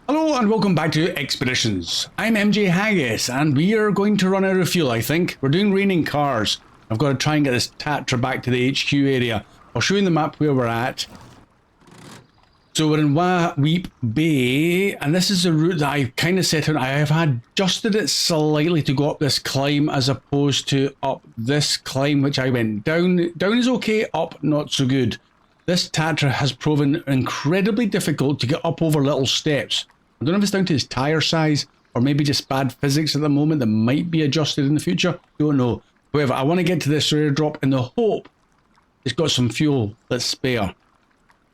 Hello and welcome back to Expeditions. I'm MJ Haggis and we are going to run out of fuel, I think. We're doing raining cars. I've got to try and get this Tatra back to the HQ area. I'll show you the map where we're at. So we're in Weep Bay, and this is the route that I kind of set out. I have adjusted it slightly to go up this climb as opposed to up this climb, which I went down. Down is okay, up not so good. This Tatra has proven incredibly difficult to get up over little steps. I don't know if it's down to its tyre size or maybe just bad physics at the moment that might be adjusted in the future. Don't know. However, I want to get to this airdrop in the hope it's got some fuel that's spare.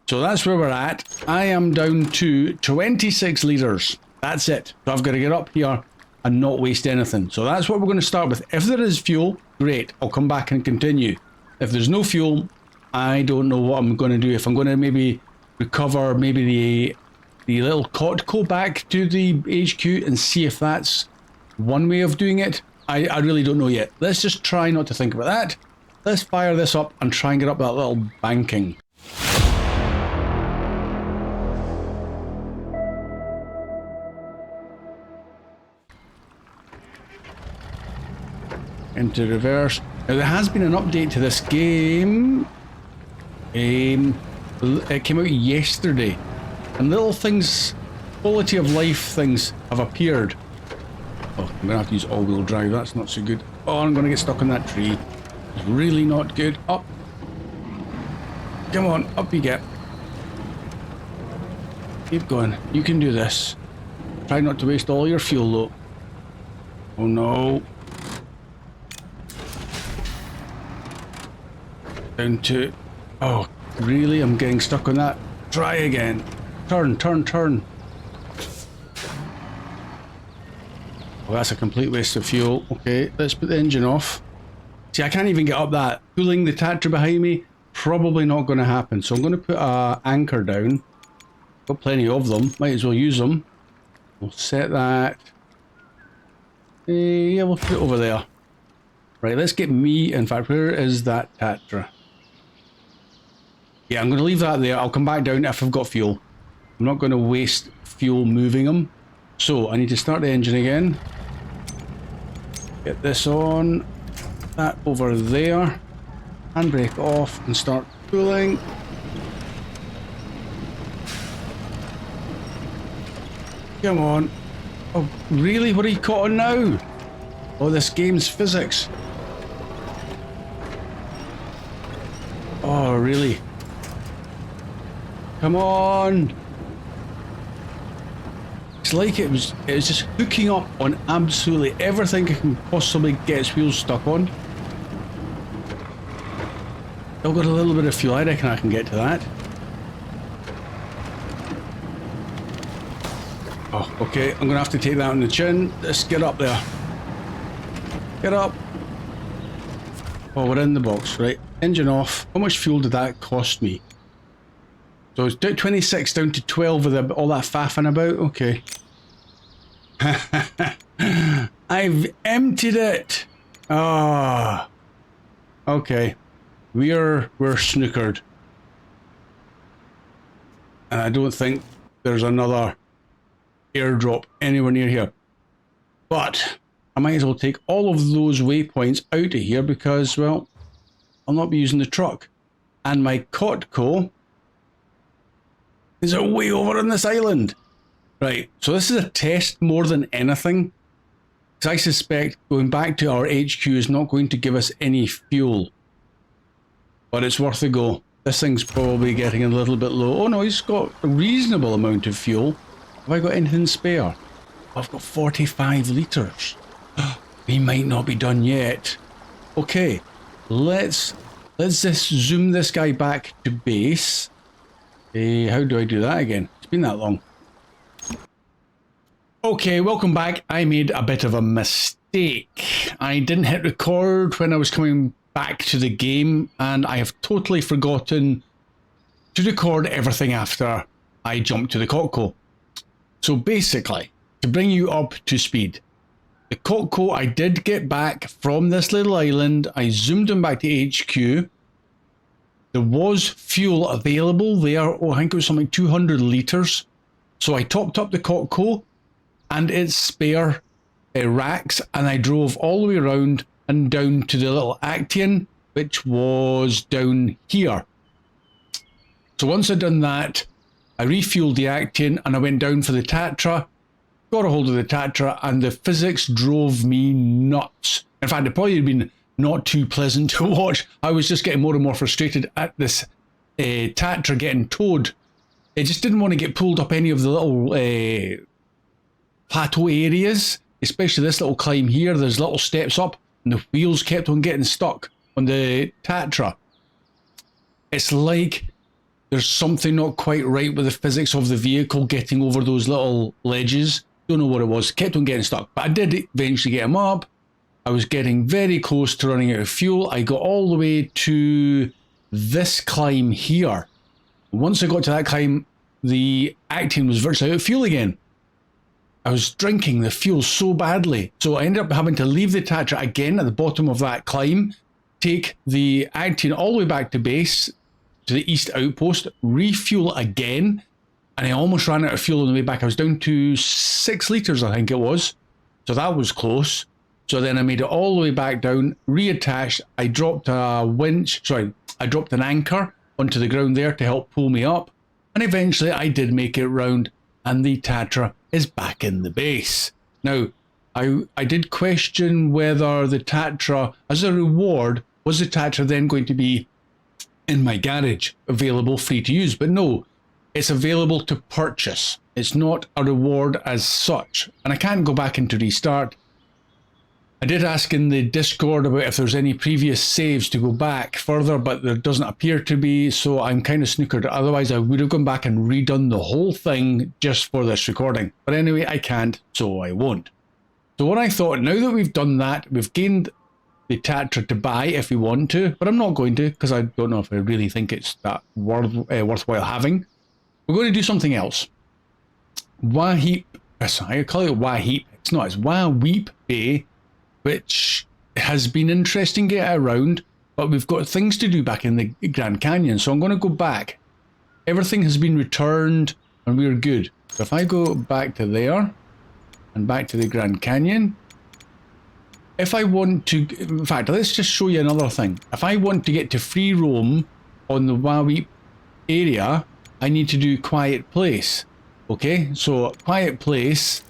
So that's where we're at. I am down to 26 litres. That's it. So I've got to get up here and not waste anything. So that's what we're going to start with. If there is fuel, great. I'll come back and continue. If there's no fuel, I don't know what I'm going to do. If I'm going to maybe recover maybe the little Cotco back to the HQ and see if that's one way of doing it. I really don't know yet. Let's just try not to think about that. Let's fire this up and try and get up that little banking. Into reverse. Now there has been an update to this game. It came out yesterday. And little things, quality of life things have appeared. Oh, I'm going to have to use all-wheel drive. That's not so good. Oh, I'm going to get stuck on that tree. It's really not good. Up. Come on, up you get. Keep going. You can do this. Try not to waste all your fuel though. Oh no. Down to... Oh, really? I'm getting stuck on that. Try again. Turn, turn, turn. Oh, that's a complete waste of fuel. Okay, let's put the engine off. See, I can't even get up that. Pulling the Tatra behind me, probably not going to happen. So I'm going to put an anchor down. Got plenty of them. Might as well use them. We'll set that. Yeah, we'll put it over there. Right, let's get me. In fact, where is that Tatra? Yeah, I'm going to leave that there. I'll come back down if I've got fuel. I'm not going to waste fuel moving them. So, I need to start the engine again. Get this on. That over there. Handbrake off and start pulling. Come on. Oh, really? What are you caught on now? Oh, this game's physics. Oh, really? Come on. It's like it was just hooking up on absolutely everything it can possibly get its wheels stuck on. Still got a little bit of fuel. I reckon I can get to that. Oh, okay. I'm going to have to take that on the chin. Let's get up there. Get up. Oh, we're in the box, right? Engine off. How much fuel did that cost me? So it's 26 down to 12 with all that faffing about. Okay. I've emptied it. Ah. Oh. Okay. We're snookered. And I don't think there's another airdrop anywhere near here. But I might as well take all of those waypoints out of here because, well, I'll not be using the truck. And my Cotco is way over on this island. Right, so this is a test more than anything. Because I suspect going back to our HQ is not going to give us any fuel. But it's worth a go. This thing's probably getting a little bit low. Oh no, he's got a reasonable amount of fuel. Have I got anything spare? I've got 45 litres. We might not be done yet. Okay, let's just zoom this guy back to base. How do I do that again? It's been that long. Okay, welcome back. I made a bit of a mistake. I didn't hit record when I was coming back to the game, and I have totally forgotten to record everything after I jumped to the Cotco. So basically, to bring you up to speed, the Cotco I did get back from this little island. I zoomed him back to HQ. There was fuel available there. Oh, I think it was something 200 litres. So I topped up the Cotco and its spare racks, and I drove all the way around and down to the little Actian, which was down here. So once I'd done that, I refueled the Actian and I went down for the Tatra, got a hold of the Tatra, and the physics drove me nuts. In fact, it probably had been not too pleasant to watch. I was just getting more and more frustrated at this Tatra getting towed. It just didn't want to get pulled up any of the little plateau areas, especially this little climb here. There's little steps up and the wheels kept on getting stuck on the Tatra. It's like there's something not quite right with the physics of the vehicle getting over those little ledges. Don't know what it was. Kept on getting stuck. But I did eventually get them up. I was getting very close to running out of fuel. I got all the way to this climb here. Once I got to that climb, the Actian was virtually out of fuel again. I was drinking the fuel so badly. So I ended up having to leave the Tatra again at the bottom of that climb, take the Actian all the way back to base, to the east outpost, refuel again, and I almost ran out of fuel on the way back. I was down to 6 litres, I think it was. So that was close. So then I made it all the way back down, reattached. I dropped a winch, I dropped an anchor onto the ground there to help pull me up. And eventually I did make it round, and the Tatra is back in the base. Now, I did question whether the Tatra, as a reward, was the Tatra then going to be in my garage, available free to use? But no, it's available to purchase. It's not a reward as such. And I can't go back into restart. I did ask in the Discord about if there's any previous saves to go back further, but there doesn't appear to be, so I'm kind of snookered. Otherwise, I would have gone back and redone the whole thing just for this recording. But anyway, I can't, so I won't. So what I thought, now that we've done that, we've gained the Tatra to buy if we want to, but I'm not going to, because I don't know if I really think it's that worthwhile having. We're going to do something else. Waheep, I call it Waheep, it's not, it's Waweep Bay, which has been interesting to get around, but we've got things to do back in the Grand Canyon, so I'm going to go back. Everything has been returned and we're good. So if I go back to there and back to the Grand Canyon, if I want to, in fact, let's just show you another thing. If I want to get to free roam on the Waweep area, I need to do Quiet Place. Okay, so Quiet Place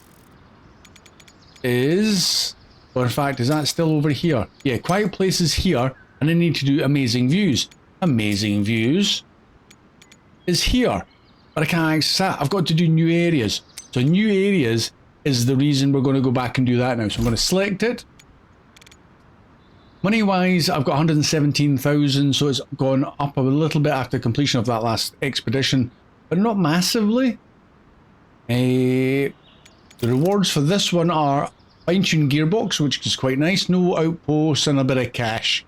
is, or in fact, is that still over here? Yeah, Quiet Place is here, and I need to do Amazing Views. Amazing Views is here, but I can't access that. I've got to do New Areas. So New Areas is the reason we're going to go back and do that now. So I'm going to select it. Money-wise, I've got 117,000, so it's gone up a little bit after completion of that last expedition, but not massively. The rewards for this one are fine-tuned gearbox, which is quite nice, no outposts, and a bit of cash.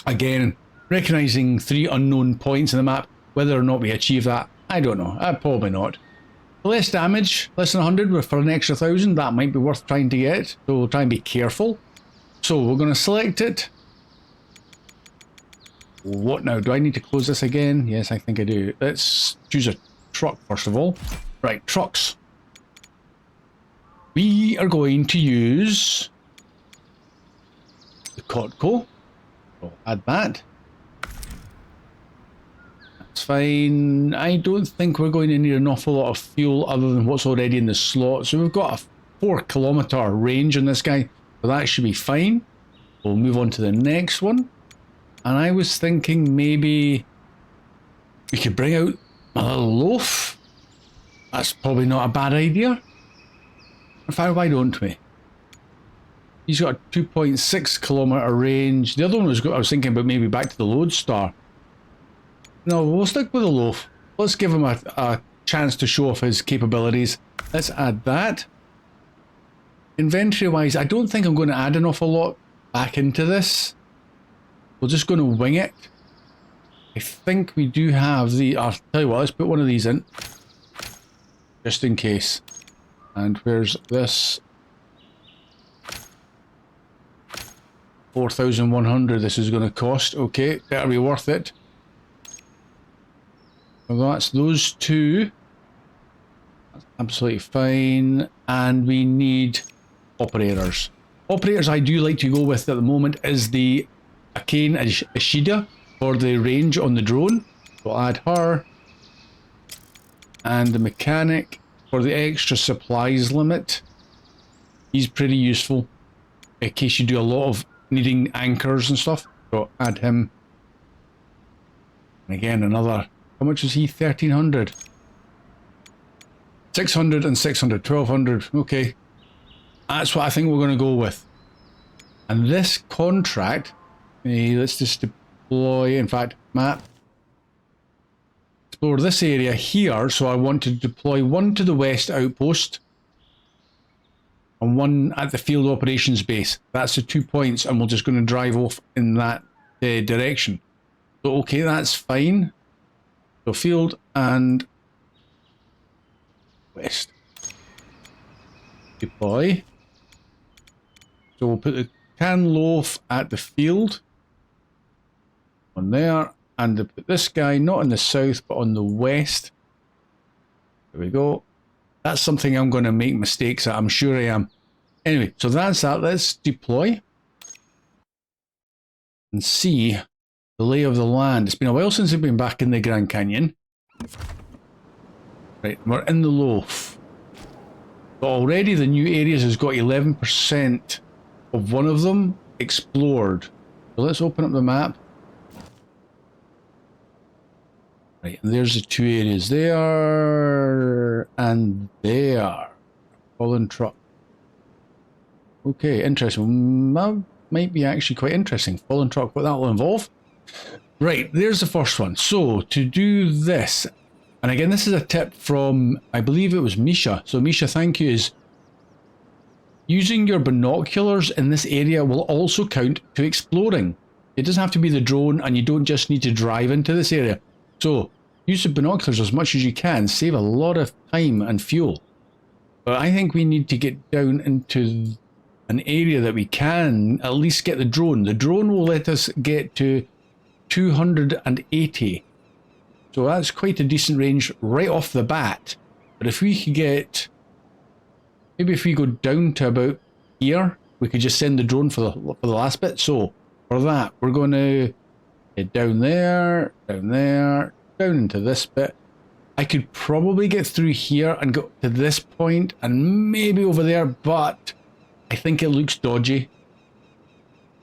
Again, recognising 3 unknown points in the map. Whether or not we achieve that, I don't know. Probably not. Less damage, less than 100 for an extra 1,000, that might be worth trying to get, so we'll try and be careful. So we're going to select it. What now? Do I need to close this again? Yes, I think I do. Let's choose a truck first of all. Right, trucks. We are going to use the Cotco. I'll add that. That's fine. I don't think we're going to need an awful lot of fuel other than what's already in the slot. So we've got a 4-kilometer range on this guy. So that should be fine. We'll move on to the next one. And I was thinking maybe we could bring out a little loaf. That's probably not a bad idea. In fact, why don't we? He's got a 2.6 kilometer range. The other one was, I was thinking about maybe back to the Lodestar. No, we'll stick with the loaf. Let's give him a chance to show off his capabilities. Let's add that. Inventory wise, I don't think I'm going to add an awful lot back into this. We're just going to wing it. I think we do have the, I'll tell you what, let's put one of these in. Just in case. And where's this? 4,100 this is going to cost. Okay, better be worth it. So that's those two. absolutely fine. And we need operators. Operators I do like to go with at the moment is the Akane Ishida for the range on the drone. We'll add her. And the mechanic for the extra supplies limit. He's pretty useful in case you do a lot of needing anchors and stuff. So add him. And again, another, how much is he? 1300. 600 and 600, 1200. Okay. That's what I think we're going to go with. And this contract, let's just deploy, in fact, map. Explore this area here. So I want to deploy one to the west outpost and one at the field operations base. That's the 2 points, and we're just going to drive off in that direction. So, okay, that's fine. So field and west. Deploy. So we'll put the can loaf at the field. On there. And to put this guy not in the south, but on the west. There we go. That's something I'm going to make mistakes at. I'm sure I am. Anyway, so that's that. Let's deploy. And see the lay of the land. It's been a while since I've been back in the Grand Canyon. Right, we're in the loaf. But already the new areas has got 11% of one of them explored. So let's open up the map. Right, and there's the two areas there and there. Fallen truck. Okay, interesting. That might be actually quite interesting. Fallen truck, what that will involve. Right, there's the first one. So to do this, and again, this is a tip from, I believe it was Misha. So Misha, thank you, is using your binoculars in this area will also count to exploring. It doesn't have to be the drone, and you don't just need to drive into this area. So use the binoculars as much as you can, save a lot of time and fuel. But I think we need to get down into an area that we can at least get the drone. The drone will let us get to 280. So that's quite a decent range right off the bat. But if we could get, maybe if we go down to about here, we could just send the drone for the last bit. So for that, we're going to get down there, down into this bit. I could probably get through here and go to this point and maybe over there, but I think it looks dodgy.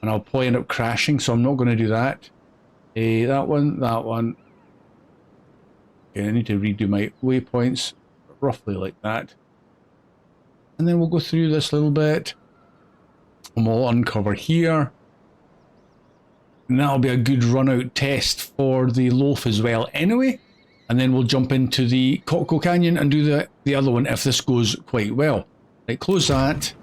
And I'll probably end up crashing, so I'm not going to do that. That one. Okay, I need to redo my waypoints, roughly like that. And then we'll go through this little bit. And we'll uncover here. And that'll be a good run-out test for the loaf as well anyway. And then we'll jump into the Cocco Canyon and do the other one if this goes quite well. Right, close that.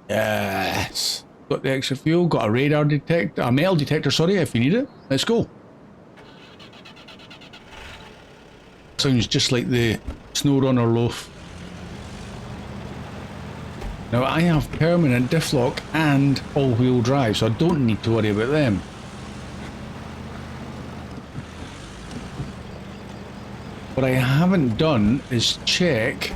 Yes. Got the extra fuel, got a radar detector, a metal detector, sorry, if you need it. Let's go. Sounds just like the SnowRunner loaf. Now I have permanent diff lock and all-wheel drive, so I don't need to worry about them. What I haven't done is check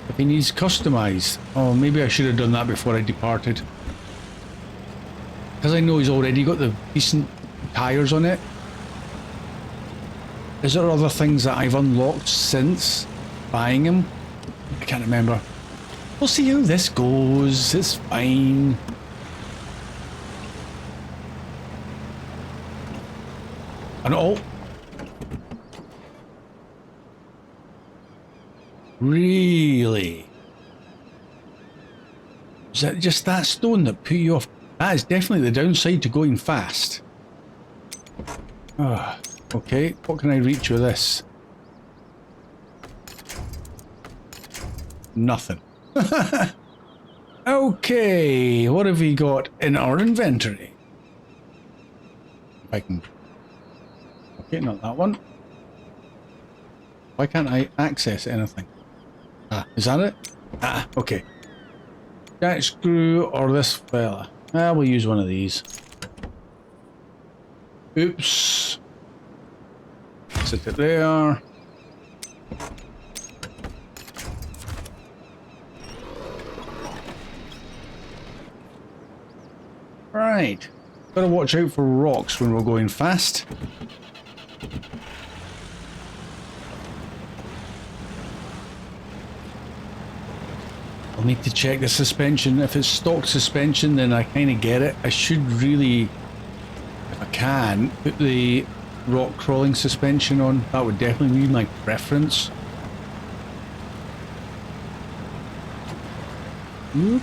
if he needs customized. Oh, maybe I should have done that before I departed. Because I know he's already got the decent tyres on it. Is there other things that I've unlocked since buying him? I can't remember. We'll see how this goes. It's fine. And oh. Really? Is that just that stone that put you off? That is definitely the downside to going fast. Ah, okay. What can I reach with this? Nothing. Okay, what have we got in our inventory? If I can... Okay, not that one. Why can't I access anything? Ah, is that it? Ah, okay. Jack screw or this fella? Ah, we'll use one of these. Oops. Sit it there. Right. Gotta watch out for rocks when we're going fast. I'll need to check the suspension. If it's stock suspension, then I kind of get it. I should really, if I can, put the rock crawling suspension on. That would definitely be my preference. Whoop.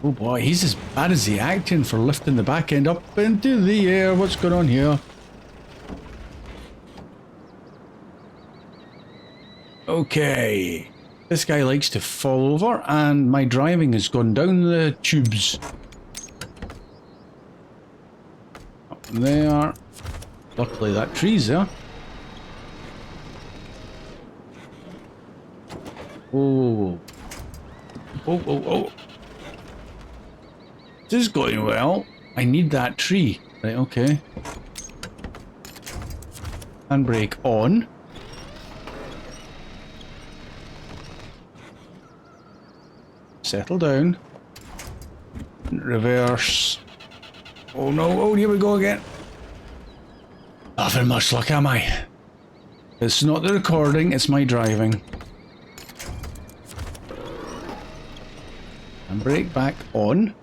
Oh boy, he's as bad as he acting for lifting the back end up into the air. What's going on here? Okay. This guy likes to fall over, and my driving has gone down the tubes. Up there. Luckily that tree's there. Oh. Oh, oh, oh. This is going well. I need that tree. Right, okay. Handbrake on. Settle down. Reverse. Oh no, oh here we go again. Not very much luck, am I? It's not the recording, it's my driving. Handbrake back on.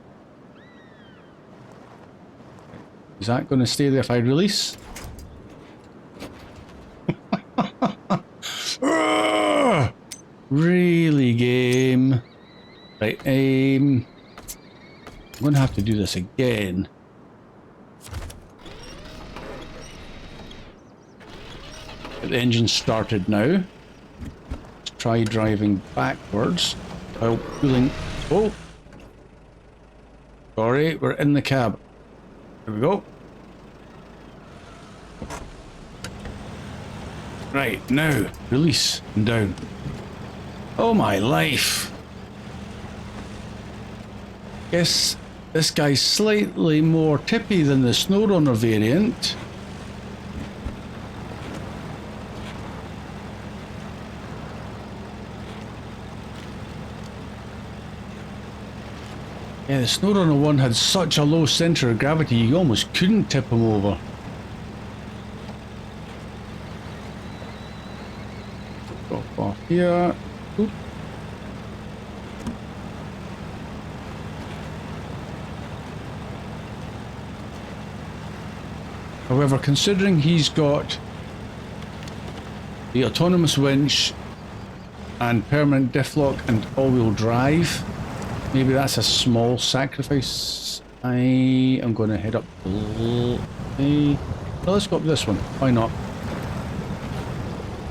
Is that going to stay there if I release? Really, game? Right, I'm going to have to do this again. Get the engine started now. Let's try driving backwards while pulling. Oh! Sorry, we're in the cab. There we go. Right, now, release and down. Oh my life. Guess this guy's slightly more tippy than the SnowRunner variant. Yeah, the SnowRunner one had such a low centre of gravity you almost couldn't tip him over. Drop off here. Oop. However, considering he's got the autonomous winch and permanent diff lock and all-wheel drive, maybe that's a small sacrifice. I am going to head up the... Well, let's go up this one. Why not?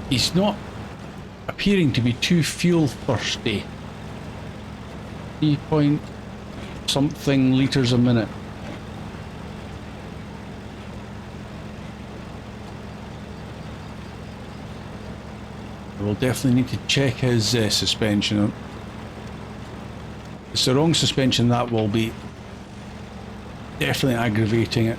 He's not appearing to be too fuel thirsty. 3 point something litres a minute. We'll definitely need to check his suspension. If it's the wrong suspension, that will be definitely aggravating it.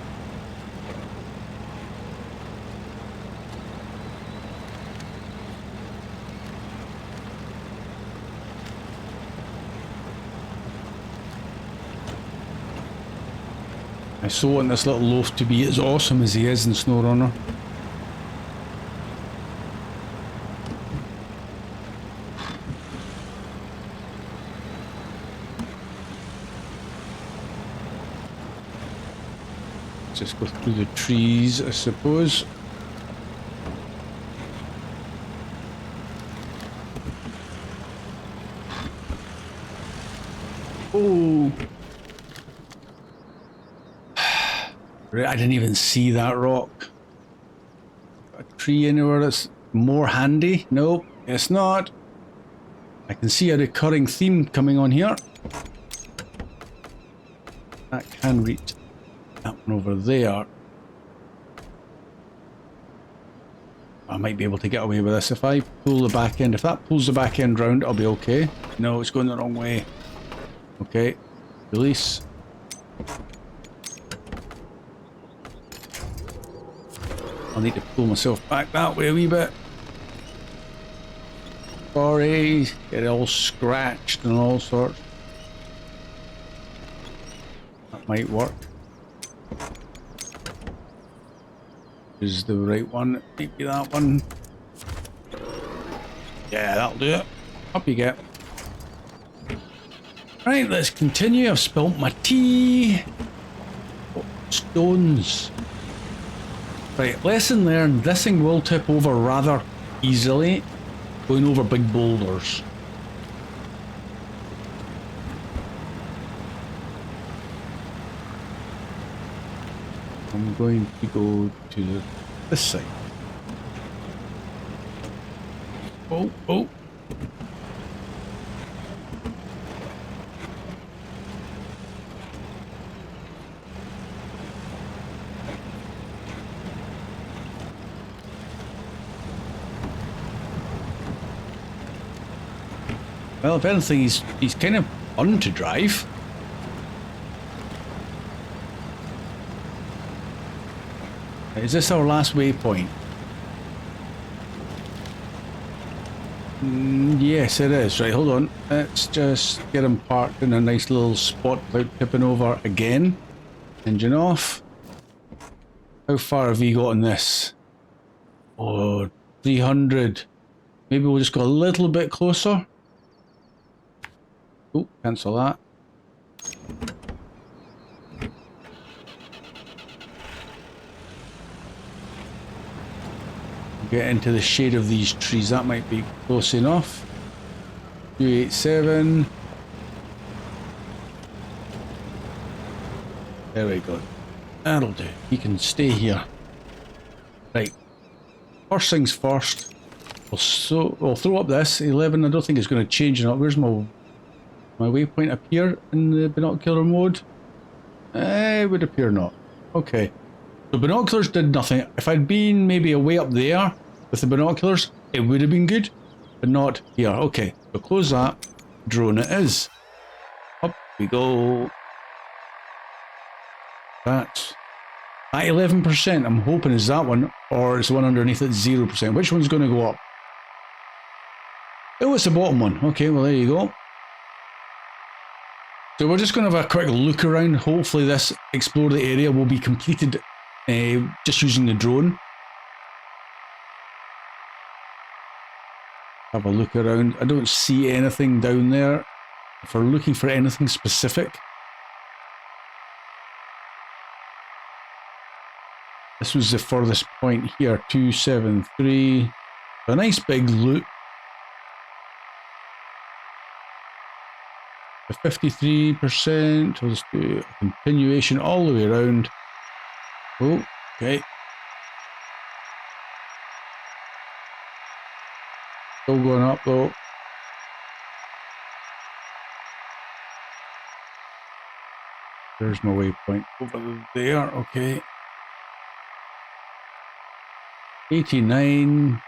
I so want this little loaf to be as awesome as he is in SnowRunner. Just go through the trees, I suppose. Oh! I didn't even see that rock. A tree anywhere that's more handy? Nope, it's not. I can see a recurring theme coming on here. That can reach that one over there. I might be able to get away with this if I pull the back end. If that pulls the back end round, I'll be okay. No, it's going the wrong way. Okay, release. I'll need to pull myself back that way a wee bit. Sorry, get it all scratched and all sorts. That might work. Is the right one? Maybe that one. Yeah, that'll do it. Up you get. Right, let's continue. I've spilt my tea. Oh, stones. Right, lesson learned. This thing will tip over rather easily, going over big boulders. I'm going to go to this side. Oh, oh. Well, if anything, he's kind of fun to drive. Is this our last waypoint? Yes, it is. Right, hold on. Let's just get him parked in a nice little spot without tipping over again. Engine off. How far have we got on this? Oh, 300. Maybe we'll just go a little bit closer. Oh, cancel that. Get into the shade of these trees, that might be close enough. 287. There we go. That'll do. You can stay here. Right. First things first. We'll throw up this 11. I don't think it's going to change enough. Where's my waypoint appear in the binocular mode? It would appear not. Okay. The binoculars did nothing. If I'd been maybe way up there with the binoculars, it would have been good, but not here. Okay, so close that. Drone it is. Up we go. That's at 11%. I'm hoping is that one, or is the one underneath at 0%. Which one's going to go up? Oh, it's the bottom one. Okay, well there you go. So we're just going to have a quick look around. Hopefully this explore the area will be completed just using the drone. Have a look around. I don't see anything down there. If we're looking for anything specific. This was the furthest point here, 273. A nice big loop. The 53%. We'll just do a continuation all the way around. Oh, okay. Still going up though. There's my waypoint over there, okay. 89,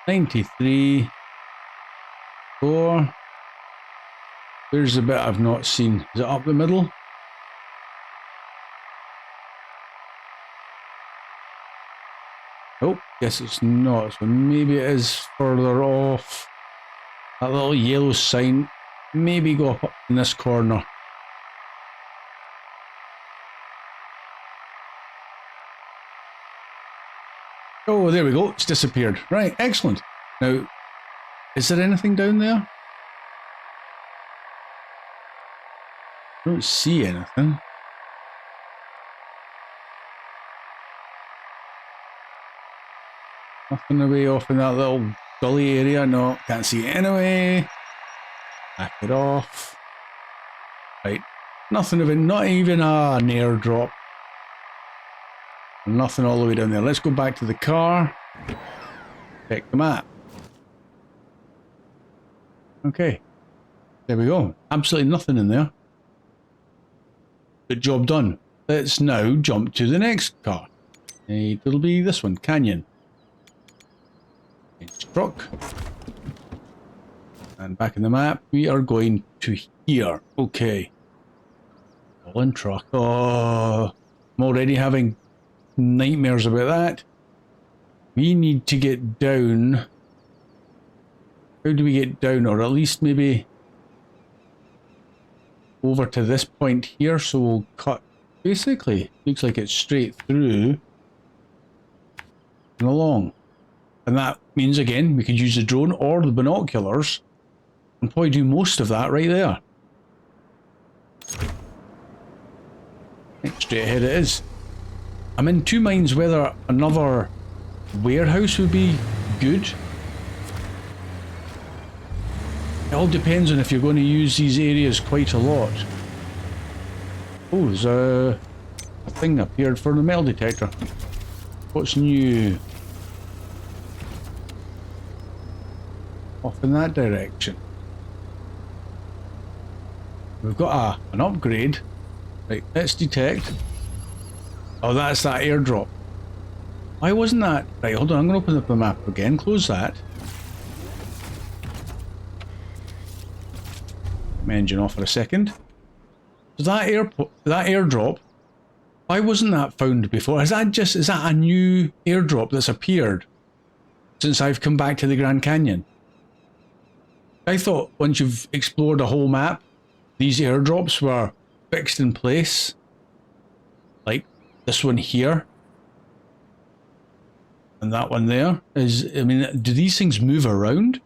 93, 4. There's the bit I've not seen. Is it up the middle? Oh, guess it's not. So maybe it is further off. That little yellow sign. Maybe go up in this corner. Oh, there we go. It's disappeared. Right, excellent. Now, is there anything down there? I don't see anything. Nothing away off in that little gully area. No, can't see it anyway. Back it off. Right. Nothing of it. Not even an airdrop. Nothing all the way down there. Let's go back to the car. Check the map. Okay. There we go. Absolutely nothing in there. Good job done. Let's now jump to the next car. It'll be this one, Canyon. Truck. And back in the map, we are going to here. Okay. All in truck. Oh, I'm already having nightmares about that. We need to get down. How do we get down? Or at least maybe... over to this point here, so we'll cut. Basically, looks like it's straight through and along. And that means, again, we could use the drone or the binoculars and probably do most of that right there. Right, straight ahead it is. I'm in two minds whether another warehouse would be good. It all depends on if you're going to use these areas quite a lot. Oh, there's a thing appeared for the metal detector. What's new? Off in that direction. We've got an upgrade. Right, let's detect. Oh, that's that airdrop. Why wasn't that? Right, hold on, I'm going to open up the map again, close that. Engine off for a second. So that airdrop, why wasn't that found before? Is that a new airdrop that's appeared since I've come back to the Grand Canyon? I thought once you've explored a whole map, these airdrops were fixed in place. Like this one here. And that one there is, I mean, do these things move around?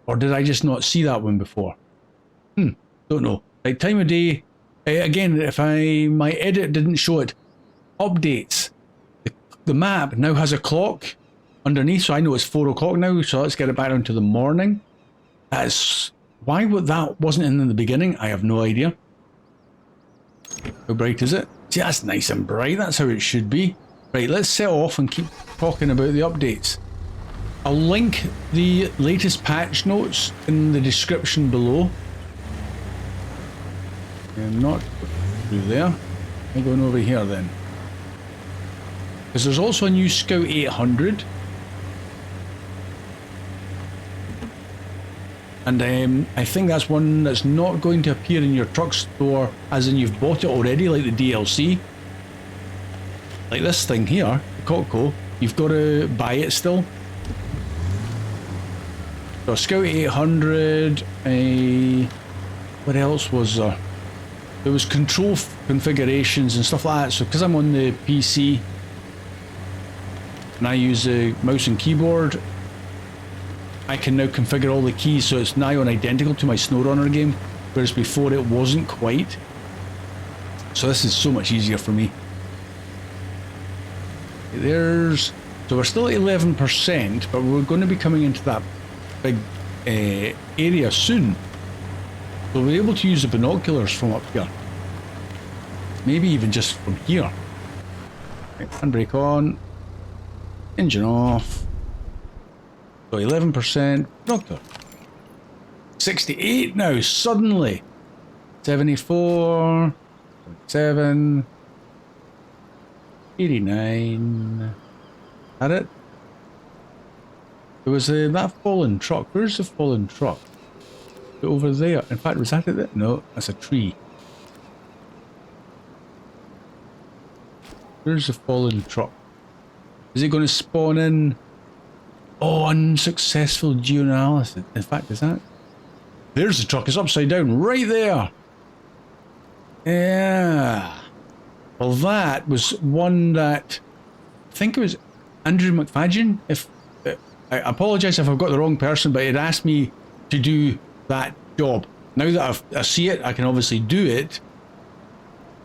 Or did I just not see that one before? Don't know. Like time of day, again, if my edit didn't show it, updates. The map now has a clock underneath, so I know it's 4 o'clock now, so let's get it back down to the morning. That's why that wasn't in the beginning, I have no idea. How bright is it? See, that's nice and bright, that's how it should be. Right, let's set off and keep talking about the updates. I'll link the latest patch notes in the description below. I'm not through there. I'm going over here then. Because there's also a new Scout 800. And I think that's one that's not going to appear in your truck store as in you've bought it already, like the DLC. Like this thing here, the Coco, you've got to buy it still. So Scout 800, what else was there? There was control configurations and stuff like that. So because I'm on the PC and I use the mouse and keyboard, I can now configure all the keys so it's nigh on identical to my SnowRunner game, whereas before it wasn't quite. So this is so much easier for me. So we're still at 11%, but we're going to be coming into that big area soon. So we'll be able to use the binoculars from up here. Maybe even just from here. Right, handbrake on. Engine off. So 11%. Binocular. 68 now, suddenly. 74. 7. 89. Had it? There was that fallen truck. Where's the fallen truck? Over there. In fact, was that it? No, that's a tree. Where's the fallen truck? Is it going to spawn in? Oh, unsuccessful geoanalysis. In fact, is that? There's the truck. It's upside down right there. Yeah. Well, that was one that I think it was Andrew McFadgen. If I apologize if I've got the wrong person, but it asked me to do that job. Now that I see it, I can obviously do it.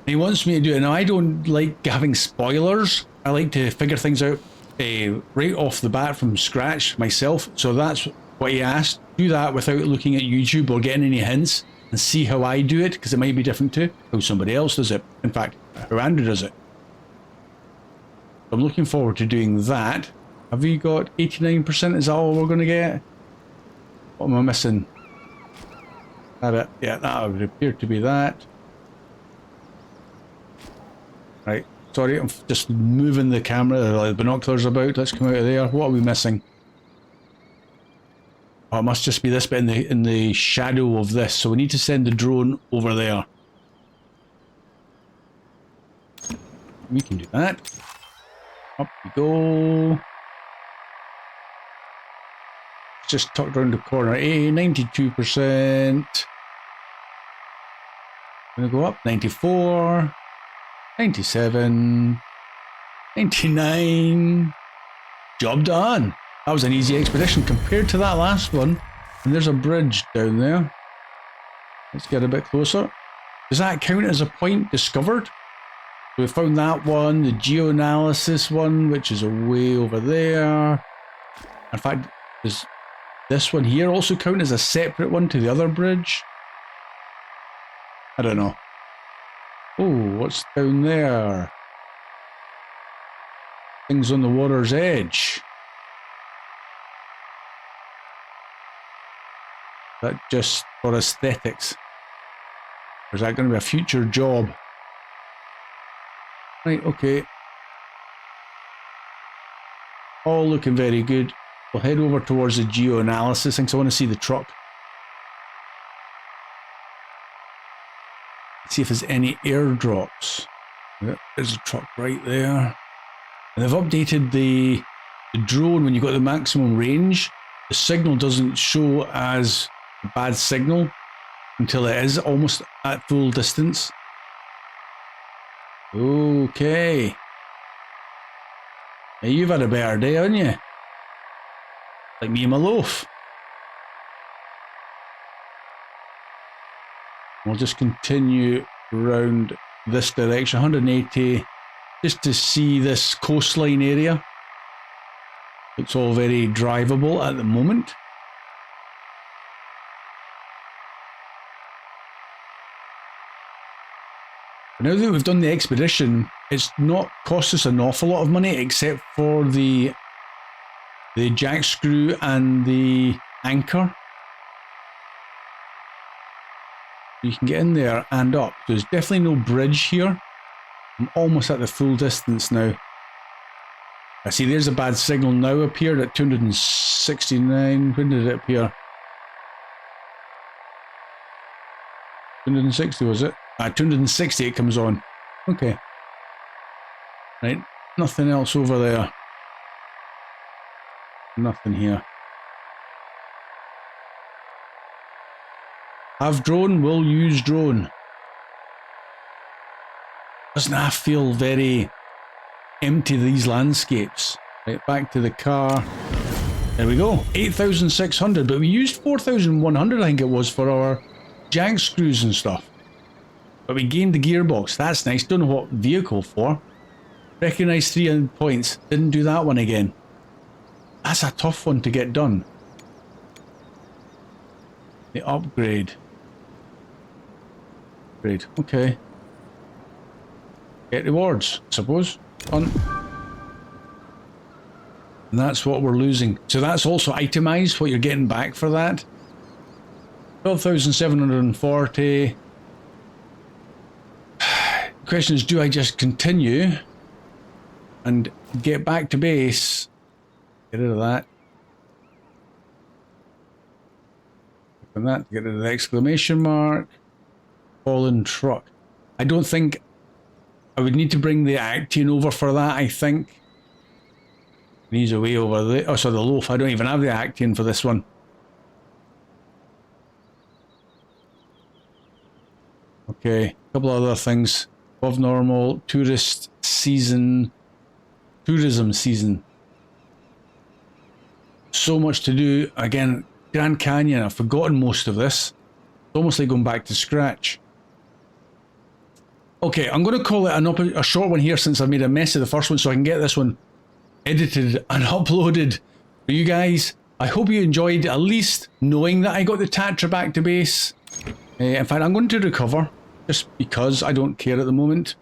He wants me to do it. Now, I don't like having spoilers. I like to figure things out right off the bat from scratch myself. So that's what he asked. Do that without looking at YouTube or getting any hints and see how I do it, because it might be different to how somebody else does it. In fact, how Andrew does it. I'm looking forward to doing that. Have we got 89%? Is that all we're going to get? What am I missing? Yeah, that would appear to be that. Right, sorry, I'm just moving the camera, the binoculars about. Let's come out of there. What are we missing? Oh, it must just be this bit in the shadow of this. So we need to send the drone over there. We can do that. Up we go. Just tucked around the corner. 92%. Gonna go up. 94. 97. 99. Job done. That was an easy expedition compared to that last one. And there's a bridge down there. Let's get a bit closer. Does that count as a point discovered? So we found that one, the geoanalysis one, which is way over there. In fact, does this one here also count as a separate one to the other bridge? I don't know. Oh, what's down there? Things on the water's edge. That just for aesthetics? Or is that going to be a future job? Right, okay. All looking very good. We'll head over towards the geoanalysis thing, so I want to see the truck. See if there's any airdrops. Yep, there's a truck right there. And they've updated the drone when you've got the maximum range. The signal doesn't show as a bad signal until it is almost at full distance. Okay. Now you've had a better day, haven't you? Like me and my loaf. We'll just continue around this direction, 180, just to see this coastline area. It's all very drivable at the moment. Now that we've done the expedition, it's not cost us an awful lot of money except for the jack screw and the anchor. You can get in there and up. There's definitely no bridge here. I'm almost at the full distance now. I see there's a bad signal now appeared at 269. When did it appear? 260 was it? 260 it comes on. Okay. Right, nothing else over there. Nothing here. Have drone, will use drone. Doesn't that feel very empty, these landscapes? Right, back to the car. There we go. 8,600, but we used 4,100 I think it was for our jack screws and stuff. But we gained the gearbox. That's nice. Don't know what vehicle for. Recognize 300 points. Didn't do that one again. That's a tough one to get done. The upgrade. Great. Okay. Get rewards, I suppose. Done. And that's what we're losing. So that's also itemized, what you're getting back for that. 12,740. The question is, do I just continue and get back to base? Get rid of that. Click on that to get rid of the exclamation mark. Fallen truck. I don't think I would need to bring the Actian over for that, I think. He's away over there. Oh, so the loaf. I don't even have the Actian for this one. Okay, a couple other things. Above normal, tourism season. So much to do. Again, Grand Canyon, I've forgotten most of this. It's almost like going back to scratch. Okay, I'm going to call it a short one here since I've made a mess of the first one, so I can get this one edited and uploaded for you guys. I hope you enjoyed at least knowing that I got the Tatra back to base. In fact, I'm going to recover just because I don't care at the moment.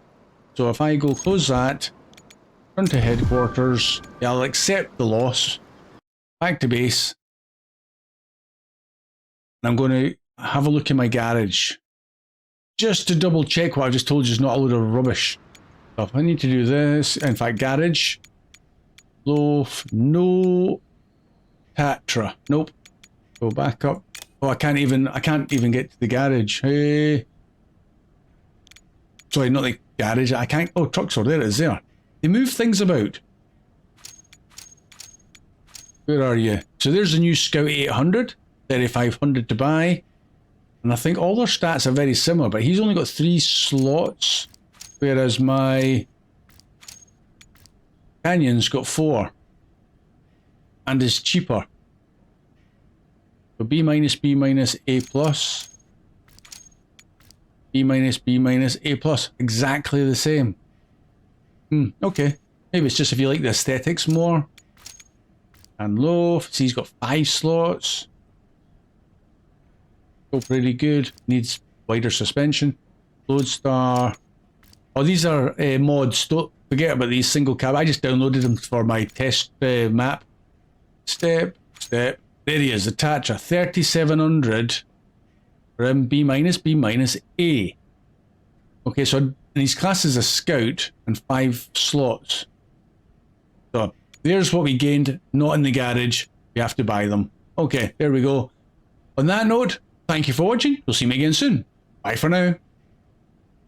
So if I go close that, turn to headquarters, yeah, I'll accept the loss. Back to base. And I'm going to have a look in my garage. Just to double check what I just told you is not a load of rubbish. So if I need to do this, in fact, garage. Loaf, no. Tatra, nope. Go back up. Oh, I can't even get to the garage. Hey. Sorry, not the garage. I can't. Oh, trucks are there. It is there. They move things about. Where are you? So there's a new Scout 800. 3,500 to buy. And I think all their stats are very similar, but he's only got 3 slots, whereas my Canyon's got 4 and is cheaper. So B minus, B minus, A plus. B minus, B minus, A plus. Exactly the same. Okay. Maybe it's just if you like the aesthetics more. And low. See, he's got 5 slots. Still pretty good. Needs wider suspension. Lodestar. Oh, these are mods. Don't forget about these single cab. I just downloaded them for my test map. Step. There he is. Attacher. 3700. B minus, B minus, A. Okay, so and he's classed as a scout and 5 slots. So there's what we gained. Not in the garage. We have to buy them. Okay, there we go. On that note, thank you for watching. We'll see you again soon. Bye for now.